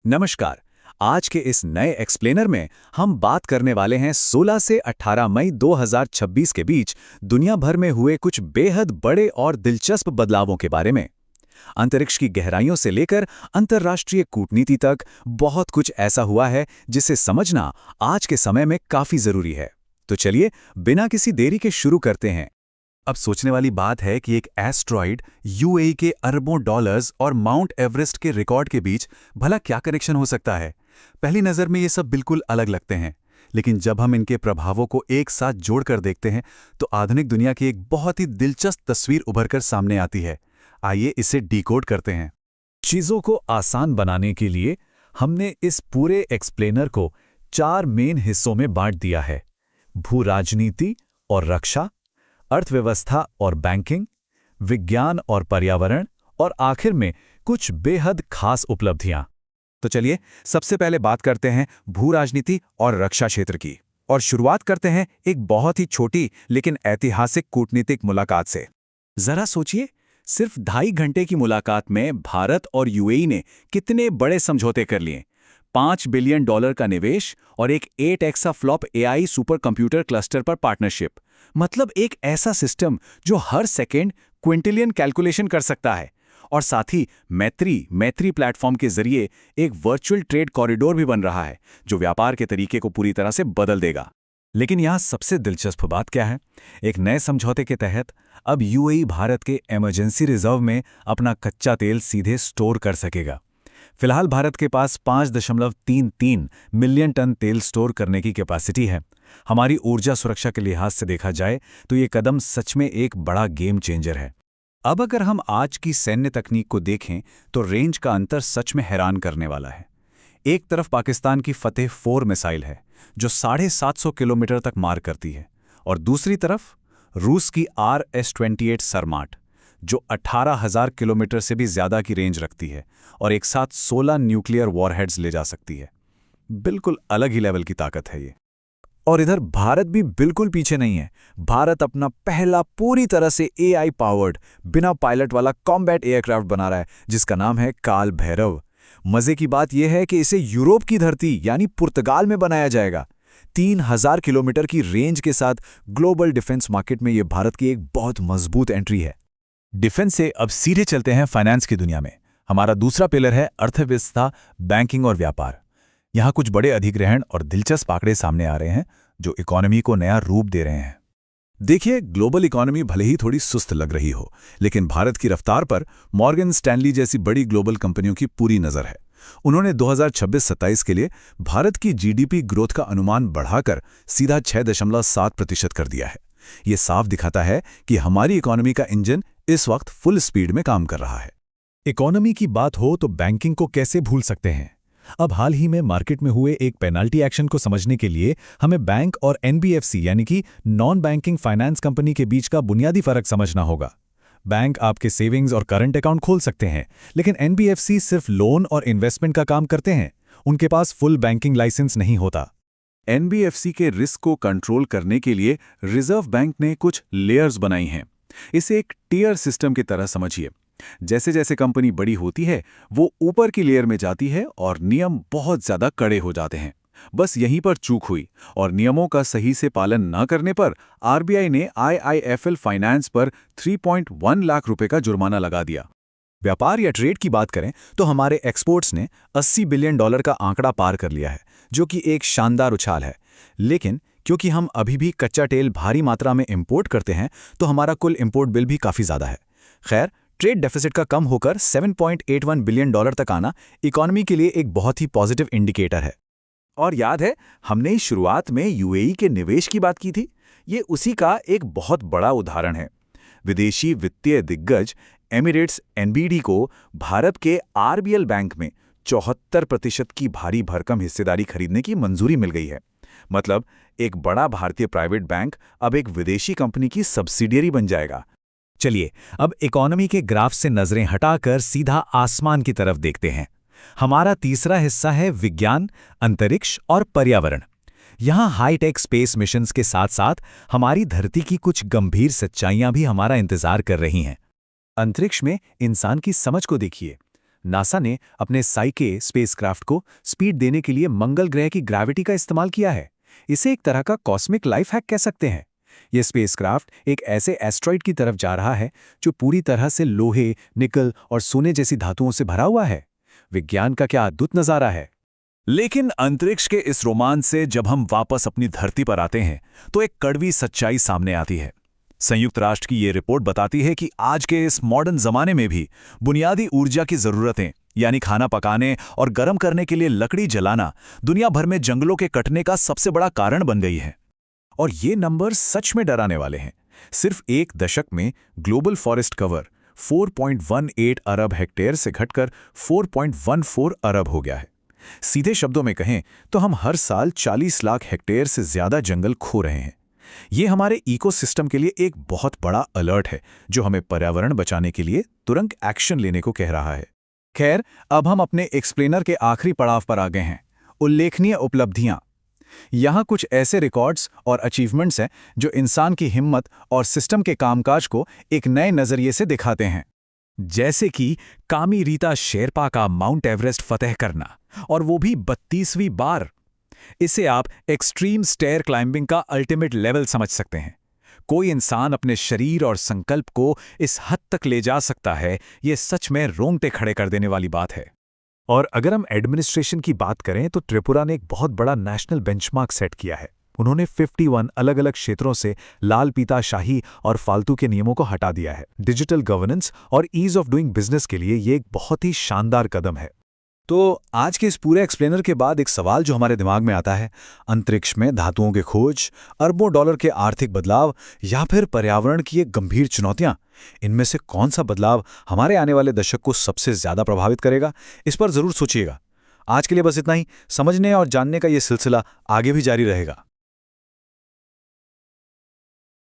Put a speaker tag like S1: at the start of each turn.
S1: नमस्कार। आज के इस नए एक्सप्लेनर में हम बात करने वाले हैं 16 से 18 मई 2026 के बीच दुनिया भर में हुए कुछ बेहद बड़े और दिलचस्प बदलावों के बारे में। अंतरिक्ष की गहराइयों से लेकर अंतर्राष्ट्रीय कूटनीति तक बहुत कुछ ऐसा हुआ है जिसे समझना आज के समय में काफी जरूरी है। तो चलिए बिना किसी देरी के शुरू करते हैं। अब सोचने वाली बात है कि एक एस्ट्रॉइड यूएई के अरबों डॉलर्स और माउंट एवरेस्ट के रिकॉर्ड के बीच भला क्या कनेक्शन हो सकता है। पहली नज़र में ये सब बिल्कुल अलग लगते हैं, लेकिन जब हम इनके प्रभावों को एक साथ जोड़कर देखते हैं तो आधुनिक दुनिया की एक बहुत ही दिलचस्प तस्वीर उभरकर सामने आती है। आइए इसे डिकोड करते हैं। चीज़ों को आसान बनाने के लिए हमने इस पूरे एक्सप्लेनर को 4 मेन हिस्सों में बांट दिया है: भू राजनीति और रक्षा, अर्थव्यवस्था और बैंकिंग, विज्ञान और पर्यावरण, और आखिर में कुछ बेहद खास उपलब्धियां। तो चलिए सबसे पहले बात करते हैं भू राजनीति और रक्षा क्षेत्र की, और शुरुआत करते हैं एक बहुत ही छोटी लेकिन ऐतिहासिक कूटनीतिक मुलाकात से। जरा सोचिए, सिर्फ 2.5 घंटे की मुलाकात में भारत और यूएई ने कितने बड़े समझौते कर लिए। $5 बिलियन का निवेश और एक 8 एक्साफ्लॉप एआई सुपर कंप्यूटर क्लस्टर पर पार्टनरशिप। मतलब एक ऐसा सिस्टम जो हर सेकेंड क्विंटिलियन कैलकुलेशन कर सकता है, और साथ ही मैत्री प्लेटफॉर्म के जरिए एक वर्चुअल ट्रेड कॉरिडोर भी बन रहा है जो व्यापार के तरीके को पूरी तरह से बदल देगा। लेकिन यहाँ सबसे दिलचस्प बात क्या है? एक नए समझौते के तहत अब यूएई भारत के इमरजेंसी रिजर्व में अपना कच्चा तेल सीधे स्टोर कर सकेगा। फिलहाल भारत के पास 5.33 मिलियन टन तेल स्टोर करने की कैपेसिटी है। हमारी ऊर्जा सुरक्षा के लिहाज से देखा जाए तो ये कदम सच में एक बड़ा गेम चेंजर है। अब अगर हम आज की सैन्य तकनीक को देखें तो रेंज का अंतर सच में हैरान करने वाला है। एक तरफ पाकिस्तान की फतेह 4 मिसाइल है जो 750 किलोमीटर तक मार करती है, और दूसरी तरफ रूस की RS-28 सरमाट जो 18,000 किलोमीटर से भी ज्यादा की रेंज रखती है और एक साथ 16 न्यूक्लियर वॉरहेड्स ले जा सकती है। बिल्कुल अलग ही लेवल की ताकत है ये। और इधर भारत भी बिल्कुल पीछे नहीं है। भारत अपना पहला पूरी तरह से एआई पावर्ड बिना पायलट वाला कॉम्बैट एयरक्राफ्ट बना रहा है जिसका नाम है काल भैरव। मजे की बात यह है कि इसे यूरोप की धरती यानी पुर्तगाल में बनाया जाएगा। 3,000 किलोमीटर की रेंज के साथ ग्लोबल डिफेंस मार्केट में यह भारत की एक बहुत मजबूत एंट्री है। डिफेंस से अब सीधे चलते हैं फाइनेंस की दुनिया में। हमारा दूसरा पिलर है अर्थव्यवस्था, बैंकिंग और व्यापार। यहाँ कुछ बड़े अधिग्रहण और दिलचस्प आंकड़े सामने आ रहे हैं जो इकोनॉमी को नया रूप दे रहे हैं। देखिए, ग्लोबल इकोनॉमी भले ही थोड़ी सुस्त लग रही हो, लेकिन भारत की रफ्तार पर मॉर्गन स्टैनली जैसी बड़ी ग्लोबल कंपनियों की पूरी नजर है। उन्होंने 2026-27 के लिए भारत की जीडीपी ग्रोथ का अनुमान बढ़ाकर सीधा 6.7% कर दिया है। ये साफ दिखाता है कि हमारी इकोनॉमी का इंजन इस वक्त फुल स्पीड में काम कर रहा है। इकोनॉमी की बात हो तो बैंकिंग को कैसे भूल सकते हैं। अब हाल ही में मार्केट में हुए एक पेनाल्टी एक्शन को समझने के लिए हमें बैंक और एनबीएफसी यानी कि नॉन बैंकिंग फाइनेंस कंपनी के बीच का बुनियादी फर्क समझना होगा। बैंक आपके सेविंग्स और करंट अकाउंट खोल सकते हैं, लेकिन एनबीएफसी सिर्फ लोन और इन्वेस्टमेंट का काम करते हैं। उनके पास फुल बैंकिंग लाइसेंस नहीं होता। एनबीएफसी के रिस्क को कंट्रोल करने के लिए रिजर्व बैंक ने कुछ लेयर्स बनाई हैं। इसे एक टियर सिस्टम की तरह समझिए। जैसे जैसे कंपनी बड़ी होती है वो ऊपर की लेयर में जाती है और नियम बहुत ज्यादा कड़े हो जाते हैं। बस यहीं पर चूक हुई, और नियमों का सही से पालन न करने पर आरबीआई ने आईआईएफएल फाइनेंस पर 3.1 लाख रुपए का जुर्माना लगा दिया। व्यापार या ट्रेड की बात करें तो हमारे एक्सपोर्ट्स ने $80 बिलियन का आंकड़ा पार कर लिया है, जो कि एक शानदार उछाल है। लेकिन क्योंकि हम अभी भी कच्चा तेल भारी मात्रा में इंपोर्ट करते हैं तो हमारा कुल इंपोर्ट बिल भी काफी ज्यादा है। खैर, ट्रेड डेफिसिट का कम होकर $7.81 बिलियन तक आना इकोनॉमी के लिए एक बहुत ही पॉजिटिव इंडिकेटर है। और याद है, हमने शुरुआत में यूएई के निवेश की बात की थी। ये उसी का एक बहुत बड़ा उदाहरण है। विदेशी वित्तीय दिग्गज एमिरेट्स एनबीडी को भारत के आरबीएल बैंक में 74% की भारी भरकम हिस्सेदारी खरीदने की मंजूरी मिल गई है। मतलब एक बड़ा भारतीय प्राइवेट बैंक अब एक विदेशी कंपनी की सब्सिडियरी बन जाएगा। चलिए अब इकोनॉमी के ग्राफ से नजरें हटाकर सीधा आसमान की तरफ देखते हैं। हमारा तीसरा हिस्सा है विज्ञान, अंतरिक्ष और पर्यावरण। यहाँ हाईटेक स्पेस मिशंस के साथ साथ हमारी धरती की कुछ गंभीर सच्चाइयां भी हमारा इंतजार कर रही हैं। अंतरिक्ष में इंसान की समझ को देखिए। नासा ने अपने साइके स्पेसक्राफ्ट को स्पीड देने के लिए मंगल ग्रह की ग्रेविटी का इस्तेमाल किया है। इसे एक तरह का कॉस्मिक लाइफ हैक कह सकते हैं। यह स्पेसक्राफ्ट एक ऐसे एस्ट्रॉइड की तरफ जा रहा है जो पूरी तरह से लोहे, निकल और सोने जैसी धातुओं से भरा हुआ है। विज्ञान का क्या अद्भुत नजारा है। लेकिन अंतरिक्ष के इस रोमांच से जब हम वापस अपनी धरती पर आते हैं तो एक कड़वी सच्चाई सामने आती है। संयुक्त राष्ट्र की ये रिपोर्ट बताती है कि आज के इस मॉडर्न जमाने में भी बुनियादी ऊर्जा की जरूरतें, यानी खाना पकाने और गर्म करने के लिए लकड़ी जलाना, दुनिया भर में जंगलों के कटने का सबसे बड़ा कारण बन गई है। और ये नंबर सच में डराने वाले हैं। सिर्फ एक दशक में ग्लोबल फॉरेस्ट कवर 4.18 अरब हेक्टेयर से घटकर 4.14 अरब हो गया है। सीधे शब्दों में कहें तो हम हर साल 40 लाख हेक्टेयर से ज्यादा जंगल खो रहे हैं। ये हमारे इकोसिस्टम के लिए एक बहुत बड़ा अलर्ट है, जो हमें पर्यावरण बचाने के लिए तुरंत एक्शन लेने को कह रहा है। खैर, अब हम अपने एक्सप्लेनर के आखिरी पड़ाव पर आ गए हैं, उल्लेखनीय उपलब्धियां। यहाँ कुछ ऐसे रिकॉर्ड्स और अचीवमेंट्स हैं जो इंसान की हिम्मत और सिस्टम के कामकाज को एक नए नजरिए से दिखाते हैं। जैसे कि कामी रीता शेरपा का माउंट एवरेस्ट फतह करना, और वो भी 32वीं बार। इसे आप एक्सट्रीम स्टेयर क्लाइंबिंग का अल्टीमेट लेवल समझ सकते हैं। कोई इंसान अपने शरीर और संकल्प को इस हद तक ले जा सकता है, ये सच में रोंगटे खड़े कर देने वाली बात है। और अगर हम एडमिनिस्ट्रेशन की बात करें तो त्रिपुरा ने एक बहुत बड़ा नेशनल बेंचमार्क सेट किया है। उन्होंने 51 अलग-अलग क्षेत्रों से लाल पीता शाही और फालतू के नियमों को हटा दिया है। डिजिटल गवर्नेंस और ईज ऑफ डूइंग बिजनेस के लिए ये एक बहुत ही शानदार कदम है। तो आज के इस पूरे एक्सप्लेनर के बाद एक सवाल जो हमारे दिमाग में आता है, अंतरिक्ष में धातुओं की खोज, अरबों डॉलर के आर्थिक बदलाव या फिर पर्यावरण की ये गंभीर चुनौतियां, इनमें से कौन सा बदलाव हमारे आने वाले दशक को सबसे ज्यादा प्रभावित करेगा? इस पर जरूर सोचिएगा। आज के लिए बस इतना ही। समझने और जानने का ये सिलसिला आगे भी जारी रहेगा।